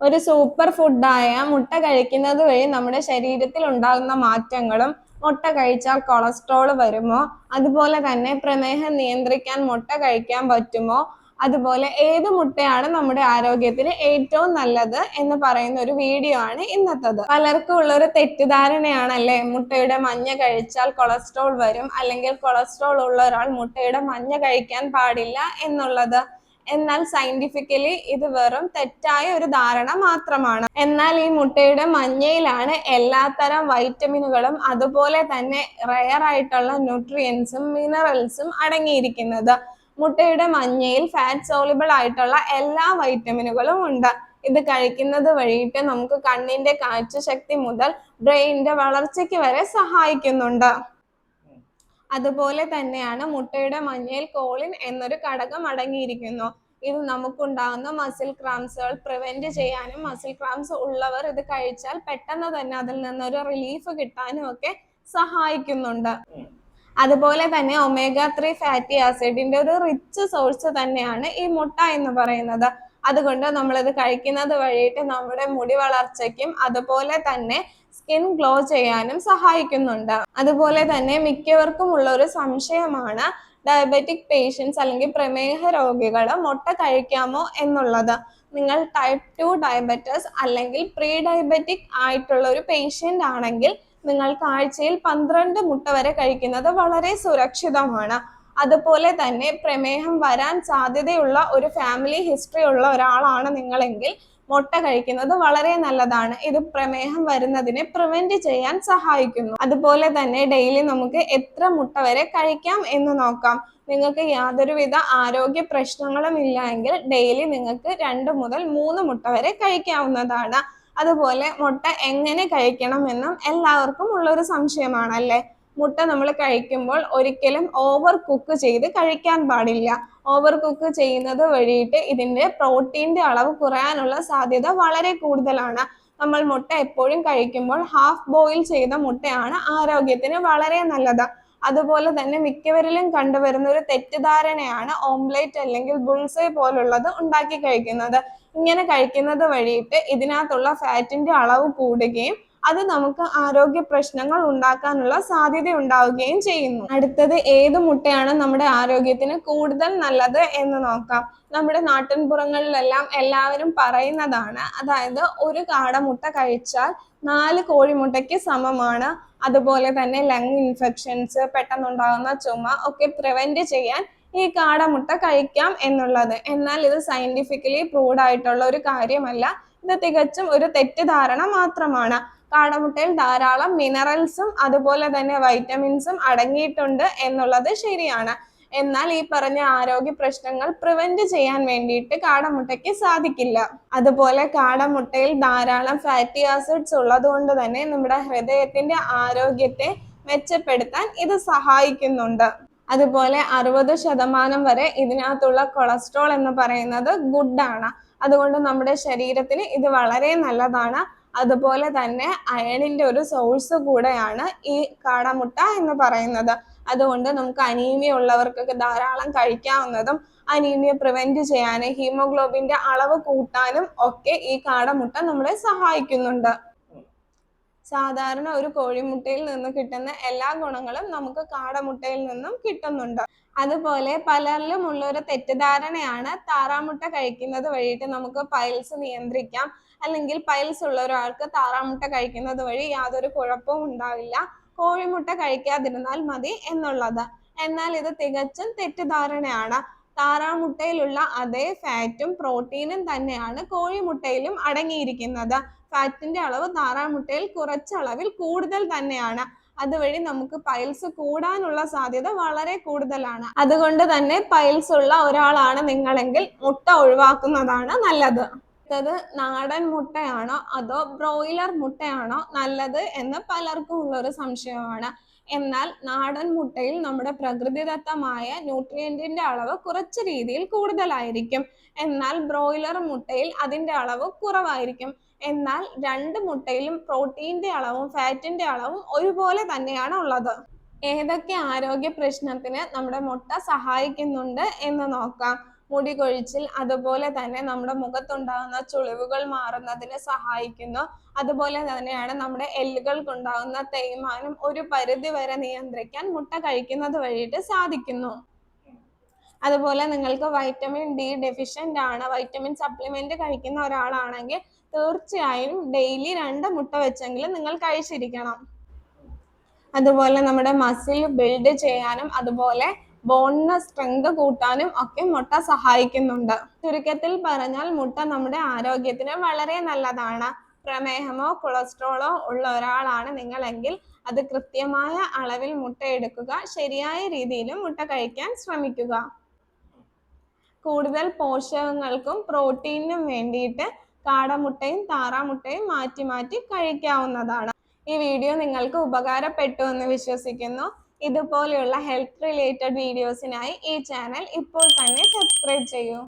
ഒരു സൂപ്പർ ഫുഡായ മുട്ട കഴിക്കുന്നത് വഴി നമ്മുടെ ശരീരത്തിൽ ഉണ്ടാകുന്ന മാറ്റങ്ങളും, മുട്ട കഴിച്ചാൽ കൊളസ്ട്രോൾ വരുമോ, അതുപോലെ തന്നെ പ്രമേഹം നിയന്ത്രിക്കാൻ മുട്ട കഴിക്കാൻ പറ്റുമോ, അതുപോലെ ഏത് മുട്ടയാണ് നമ്മുടെ ആരോഗ്യത്തിന് ഏറ്റവും നല്ലത് എന്ന് പറയുന്ന ഒരു വീഡിയോ ആണ് ഇന്നത്തത്. പലർക്കും ഉള്ളൊരു തെറ്റിദ്ധാരണയാണല്ലേ മുട്ടയുടെ മഞ്ഞ കഴിച്ചാൽ കൊളസ്ട്രോൾ വരും, അല്ലെങ്കിൽ കൊളസ്ട്രോൾ ഉള്ള ഒരാൾ മുട്ടയുടെ മഞ്ഞ കഴിക്കാൻ പാടില്ല എന്നുള്ളത്. എന്നാൽ സയന്റിഫിക്കലി ഇത് വെറും തെറ്റായ ഒരു ധാരണ മാത്രമാണ്. എന്നാൽ ഈ മുട്ടയുടെ മഞ്ഞയിലാണ് എല്ലാത്തരം വൈറ്റമിനുകളും അതുപോലെ തന്നെ റെയർ ആയിട്ടുള്ള ന്യൂട്രിയൻസും മിനറൽസും അടങ്ങിയിരിക്കുന്നത്. മുട്ടയുടെ മഞ്ഞയിൽ ഫാറ്റ് സോളിബിൾ ആയിട്ടുള്ള എല്ലാ വൈറ്റമിനുകളും ഉണ്ട്. ഇത് കഴിക്കുന്നത് വഴിയിട്ട് നമുക്ക് കണ്ണിന്റെ കാഴ്ചശക്തി മുതൽ ബ്രെയിനിന്റെ വളർച്ചയ്ക്ക് വരെ സഹായിക്കുന്നുണ്ട്. അതുപോലെ തന്നെയാണ് മുട്ടയുടെ മഞ്ഞയിൽ കോളിൻ എന്നൊരു ഘടകം അടങ്ങിയിരിക്കുന്നു. ഇത് നമുക്കുണ്ടാകുന്ന മസിൽ ക്രാംസുകൾ പ്രിവെന്റ് ചെയ്യാനും, മസിൽ ക്രാംസ് ഉള്ളവർ ഇത് കഴിച്ചാൽ പെട്ടെന്ന് തന്നെ അതിൽ നിന്നൊരു റിലീഫ് കിട്ടാനും ഒക്കെ സഹായിക്കുന്നുണ്ട്. അതുപോലെ തന്നെ ഒമേഗ 3 ഫാറ്റി ആസിഡിന്റെ ഒരു റിച്ച് സോഴ്സ് തന്നെയാണ് ഈ മുട്ട എന്ന് പറയുന്നത്. അതുകൊണ്ട് നമ്മളിത് കഴിക്കുന്നത് വഴിയിട്ട് നമ്മുടെ മുടി വളർച്ചയ്ക്കും അതുപോലെ തന്നെ സ്കിൻ ഗ്ലോ ചെയ്യാനും സഹായിക്കുന്നുണ്ട്. അതുപോലെ തന്നെ മിക്കവർക്കും ഉള്ള ഒരു സംശയമാണ് ഡയബറ്റിക് പേഷ്യൻസ് അല്ലെങ്കിൽ പ്രമേഹ രോഗികൾ മുട്ട കഴിക്കാമോ എന്നുള്ളത്. നിങ്ങൾ ടൈപ്പ് 2 ഡയബറ്റസ് അല്ലെങ്കിൽ പ്രീ ഡയബറ്റിക് ആയിട്ടുള്ള ഒരു പേഷ്യൻ്റ് ആണെങ്കിൽ നിങ്ങൾക്ക് ആഴ്ചയിൽ 12 മുട്ട വരെ കഴിക്കുന്നത് വളരെ സുരക്ഷിതമാണ്. അതുപോലെ തന്നെ പ്രമേഹം വരാൻ സാധ്യതയുള്ള ഒരു ഫാമിലി ഹിസ്റ്ററി ഉള്ള ഒരാളാണ് നിങ്ങളെങ്കിൽ മുട്ട കഴിക്കുന്നത് വളരെ നല്ലതാണ്. ഇത് പ്രമേഹം വരുന്നതിനെ പ്രിവെന്റ് ചെയ്യാൻ സഹായിക്കുന്നു. അതുപോലെ തന്നെ ഡെയിലി നമുക്ക് എത്ര മുട്ട വരെ കഴിക്കാം എന്ന് നോക്കാം. നിങ്ങൾക്ക് യാതൊരുവിധ ആരോഗ്യ പ്രശ്നങ്ങളും ഇല്ല എങ്കിൽ ഡെയിലി നിങ്ങൾക്ക് 2 മുതൽ 3 മുട്ട വരെ കഴിക്കാവുന്നതാണ്. അതുപോലെ മുട്ട എങ്ങനെ കഴിക്കണം എന്നും എല്ലാവർക്കും ഉള്ളൊരു സംശയമാണല്ലേ. മുട്ട നമ്മൾ കഴിക്കുമ്പോൾ ഒരിക്കലും ഓവർ കുക്ക് ചെയ്ത് കഴിക്കാൻ പാടില്ല. ഓവർ കുക്ക് ചെയ്യുന്നത് വഴിയിട്ട് ഇതിന്റെ പ്രോട്ടീന്റെ അളവ് കുറയാനുള്ള സാധ്യത വളരെ കൂടുതലാണ്. നമ്മൾ മുട്ട എപ്പോഴും കഴിക്കുമ്പോൾ ഹാഫ് ബോയിൽ ചെയ്ത മുട്ടയാണ് ആരോഗ്യത്തിന് വളരെ നല്ലത്. അതുപോലെ തന്നെ മിക്കവരിലും കണ്ടുവരുന്ന ഒരു തെറ്റിദ്ധാരണയാണ് ഓംലേറ്റ് അല്ലെങ്കിൽ ബുൾസൈ പോലുള്ളത് ഉണ്ടാക്കി കഴിക്കുന്നത്. ഇങ്ങനെ കഴിക്കുന്നത് വഴിയിട്ട് ഇതിനകത്തുള്ള ഫാറ്റിന്റെ അളവ് കൂടുകയും അത് നമുക്ക് ആരോഗ്യ പ്രശ്നങ്ങൾ ഉണ്ടാക്കാനുള്ള സാധ്യത ഉണ്ടാവുകയും ചെയ്യുന്നു. അടുത്തത് ഏത് മുട്ടയാണ് നമ്മുടെ ആരോഗ്യത്തിന് കൂടുതൽ നല്ലത് എന്ന് നോക്കാം. നമ്മുടെ നാട്ടിൻപുറങ്ങളിലെല്ലാം എല്ലാവരും പറയുന്നതാണ്, അതായത് ഒരു കാടമുട്ട കഴിച്ചാൽ 4 കോഴിമുട്ടയ്ക്ക് സമമാണ്. അതുപോലെ തന്നെ ലങ് ഇൻഫെക്ഷൻസ്, പെട്ടെന്നുണ്ടാകുന്ന ചുമ ഒക്കെ പ്രിവെന്റ് ചെയ്യാൻ ഈ കാടമുട്ട കഴിക്കാം എന്നുള്ളത്. എന്നാൽ ഇത് സയന്റിഫിക്കലി പ്രൂവ്ഡ് ആയിട്ടുള്ള ഒരു കാര്യമല്ല. ഇത് തികച്ചും ഒരു തെറ്റിദ്ധാരണ മാത്രമാണ്. കാടമുട്ടയിൽ ധാരാളം മിനറൽസും അതുപോലെ തന്നെ വൈറ്റമിൻസും അടങ്ങിയിട്ടുണ്ട് എന്നുള്ളത് ശരിയാണ്. എന്നാൽ ഈ പറഞ്ഞ ആരോഗ്യ പ്രശ്നങ്ങൾ പ്രിവെന്റ് ചെയ്യാൻ വേണ്ടിയിട്ട് കാടമുട്ടയ്ക്ക് സാധിക്കില്ല. അതുപോലെ കാടമുട്ടയിൽ ധാരാളം ഫാറ്റി ആസിഡ്സ് ഉള്ളത് കൊണ്ട് തന്നെ നമ്മുടെ ഹൃദയത്തിന്റെ ആരോഗ്യത്തെ മെച്ചപ്പെടുത്താൻ ഇത് സഹായിക്കുന്നുണ്ട്. അതുപോലെ 60% വരെ ഇതിനകത്തുള്ള കൊളസ്ട്രോൾ എന്ന് പറയുന്നത് ഗുഡാണ്. അതുകൊണ്ട് നമ്മുടെ ശരീരത്തിന് ഇത് വളരെ നല്ലതാണ്. അതുപോലെ തന്നെ അയണിന്റെ ഒരു സോഴ്സ് കൂടെയാണ് ഈ കാടമുട്ട എന്ന് പറയുന്നത്. അതുകൊണ്ട് നമുക്ക് അനീമിയ ഉള്ളവർക്കൊക്കെ ധാരാളം കഴിക്കാവുന്നതും, അനീമിയ പ്രിവെന്റ് ചെയ്യാനും ഹീമോഗ്ലോബിന്റെ അളവ് കൂട്ടാനും ഒക്കെ ഈ കാടമുട്ട നമ്മളെ സഹായിക്കുന്നുണ്ട്. സാധാരണ ഒരു കോഴിമുട്ടയിൽ നിന്ന് കിട്ടുന്ന എല്ലാ ഗുണങ്ങളും നമുക്ക് കാടമുട്ടയിൽ നിന്നും കിട്ടുന്നുണ്ട്. അതുപോലെ പലരിലും ഉള്ള ഒരു തെറ്റിദ്ധാരണയാണ് താറാമുട്ട കഴിക്കുന്നത് വഴിയിട്ട് നമുക്ക് പൈൽസ് നിയന്ത്രിക്കാം, അല്ലെങ്കിൽ പൈൽസ് ഉള്ള ഒരാൾക്ക് താറാമുട്ട കഴിക്കുന്നത് വഴി യാതൊരു കുഴപ്പവും ഉണ്ടാവില്ല, കോഴിമുട്ട കഴിക്കാതിരുന്നാൽ മതി എന്നുള്ളത്. എന്നാൽ ഇത് തികച്ചും തെറ്റിദ്ധാരണയാണ്. താറാമുട്ടയിലുള്ള അതേ ഫാറ്റും പ്രോട്ടീനും തന്നെയാണ് കോഴിമുട്ടയിലും അടങ്ങിയിരിക്കുന്നത്. ഫാറ്റിന്റെ അളവ് താറാമുട്ടയിൽ കുറച്ചളവിൽ കൂടുതൽ തന്നെയാണ്. അതുവഴി നമുക്ക് പൈൽസ് കൂടാനുള്ള സാധ്യത വളരെ കൂടുതലാണ്. അതുകൊണ്ട് തന്നെ പൈൽസ് ഉള്ള ഒരാളാണ് നിങ്ങളെങ്കിൽ മുട്ട ഒഴിവാക്കുന്നതാണ് നല്ലത്. അടുത്തത് നാടൻ മുട്ടയാണോ അതോ ബ്രോയിലർ മുട്ടയാണോ നല്ലത് എന്ന് പലർക്കും ഉള്ളൊരു സംശയമാണ്. എന്നാൽ നാടൻ മുട്ടയിൽ നമ്മുടെ പ്രകൃതിദത്തമായ ന്യൂട്രിയന്റിന്റെ അളവ് കുറച്ച് രീതിയിൽ കൂടുതലായിരിക്കും. എന്നാൽ ബ്രോയിലർ മുട്ടയിൽ അതിന്റെ അളവ് കുറവായിരിക്കും. എന്നാൽ 2 മുട്ടയിലും പ്രോട്ടീന്റെ അളവും ഫാറ്റിന്റെ അളവും ഒരുപോലെ തന്നെയാണ് ഉള്ളത്. ഏതൊക്കെ ആരോഗ്യ പ്രശ്നത്തിന് നമ്മുടെ മുട്ട സഹായിക്കുന്നുണ്ട് എന്ന് നോക്കാം. മുടി കൊഴിച്ചിൽ, അതുപോലെ തന്നെ നമ്മുടെ മുഖത്തുണ്ടാകുന്ന ചുളിവുകൾ മാറുന്നതിന് സഹായിക്കുന്നു. അതുപോലെ തന്നെയാണ് നമ്മുടെ എല്ലുകൾക്കുണ്ടാകുന്ന തേയ്മാനം ഒരു പരിധി വരെ നിയന്ത്രിക്കാൻ മുട്ട കഴിക്കുന്നത് വഴിയിട്ട് സാധിക്കുന്നു. അതുപോലെ നിങ്ങൾക്ക് വൈറ്റമിൻ ഡി ഡെഫിഷ്യൻ്റ് ആണ്, വൈറ്റമിൻ സപ്ലിമെന്റ് കഴിക്കുന്ന ഒരാളാണെങ്കിൽ തീർച്ചയായും ഡെയിലി 2 മുട്ട വെച്ചെങ്കിലും നിങ്ങൾ കഴിച്ചിരിക്കണം. അതുപോലെ നമ്മുടെ മസിൽ ബിൽഡ് ചെയ്യാനും അതുപോലെ ബോണിന് സ്ട്രെങ്ത് കൂട്ടാനും ഒക്കെ മുട്ട സഹായിക്കുന്നുണ്ട്. ചുരുക്കത്തിൽ പറഞ്ഞാൽ മുട്ട നമ്മുടെ ആരോഗ്യത്തിന് വളരെ നല്ലതാണ്. പ്രമേഹമോ കൊളസ്ട്രോളോ ഉള്ള ഒരാളാണ് നിങ്ങളെങ്കിൽ അത് കൃത്യമായ അളവിൽ മുട്ട എടുക്കുക, ശരിയായ രീതിയിലും മുട്ട കഴിക്കാൻ ശ്രമിക്കുക. കൂടുതൽ പോഷകങ്ങൾക്കും പ്രോട്ടീനും വേണ്ടിയിട്ട് കാടമുട്ടയും താറാമുട്ടയും മാറ്റി മാറ്റി കഴിക്കാവുന്നതാണ്. ഈ വീഡിയോ നിങ്ങൾക്ക് ഉപകാരപ്പെട്ടു എന്ന് വിശ്വസിക്കുന്നു. ഇതുപോലെയുള്ള ഹെൽത്ത് റിലേറ്റഡ് വീഡിയോസിനായി ഈ ചാനൽ ഇപ്പോൾ തന്നെ സബ്സ്ക്രൈബ് ചെയ്യൂ.